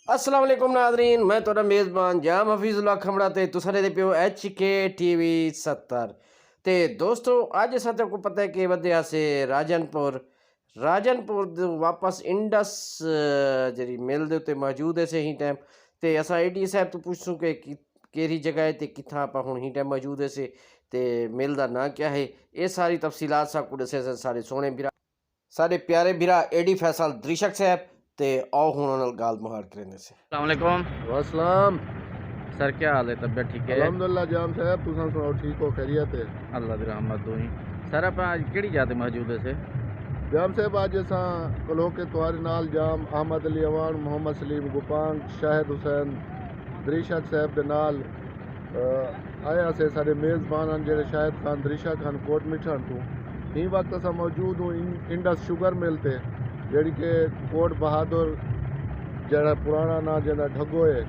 अस्सलाम वालेकुम नादरीन, मैं थोड़ा मेज़बान जाम हफीजुल्ला खमड़ा ते तुसारे दे पियो HK TV 70 ते दोस्तों अज असां को पता है कि वधे से राजनपुर तो वापस इंडस जी मिल दे उत्ते मौजूद है से ही टाइम ते असां AD साहब तो पूछूं कि केरी जगह ते किथा आप हुण ही टाइम मौजूद है से ते मिल दा ना क्या है ये सारी तफसीलात सा को दसे सारे सोने बिरा सारे प्यारे बिरा AD फैसल द्रिशक साहब ते आओ हुण उन्हां नाल गाल मुहार करेंदे से। अस्सलाम वालेकुम वासलाम। सर, क्या हाल है? तबीयत ठीक है? अल्हम्दुलिल्लाह जाम साहब, तुसां सुनाओ ठीक हो, खैरियत है? अल्लाह दी रहमत होई। सर आप आज केड़ी जगह ते मौजूद है से? जाम साहब अज असां कलोह के तुआरे नाल जाम अहमद अली अवान, मोहम्मद सलीम गुपांग, शाहिद हुसैन द्रिशक साहब दे नाल आया से सारे मेज़बान हैं जेड़े शाहिद खान द्रिशक खान कोट मिठन तो ही वक्त असां मौजूद हूँ इंडस शुगर मिल ते जेड़ी के कोट बहादुर जरा पुराना ना जिहदा ढग्गो है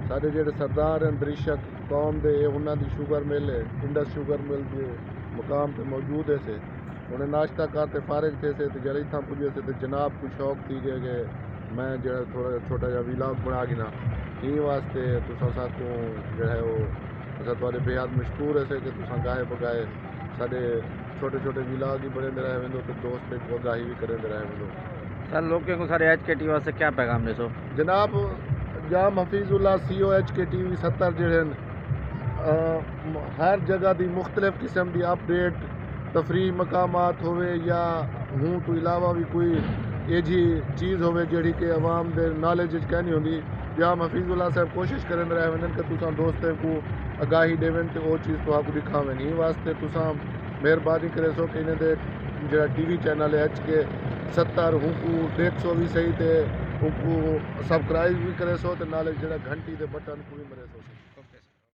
सारे जेड़े सरदार हैं द्रिशक कौम दे उन्हां दी शुगर मिल है इंडस शुगर मिल के मुकाम पे मौजूद है से उन्हें नाश्ता करते फारिग थे से जरा इतना पुजे से जनाब को शौक थी गए कि मैं जरा थोड़ा छोटा जा विलाग बना गिना ही वास्ते तुसां साथों जो है वो असां तुहाडे बेहद मशहूर है से कि तुसां गाए बगाए साडे छोटे छोटे विलाग ही बने रहे वेंदो तो दोस्त को आगाही भी करेंदे रहे वेंदो। सर लोगों को सारे HK TV वास्ते क्या पैगाम देसो? जनाब जाम हफीजुल्ला CO HK TV 70 जेड़े हर जगह की मुख्तलिफ किस्म की अपडेट तफरी मकामात होवे या हूँ तो इलावा भी कोई ये जी चीज़ होवे जेड़ी कि अवाम दे नॉलेज कहनी होंगी जाम हफीजुल्ला साहब कोशिश करें रहे वन कि तुसां दोस्तों को आगाही देवन तो वो चीज़ तो दिखावें ही वास्ते तुसां मेहरबानी करे सो कि इन्हें जरा TV चैनल है HK 70 हूँ देखो भी सही थे उनको सब्सक्राइब भी करे सो तो नाले जरा घंटी के बटन को भी मरे सो।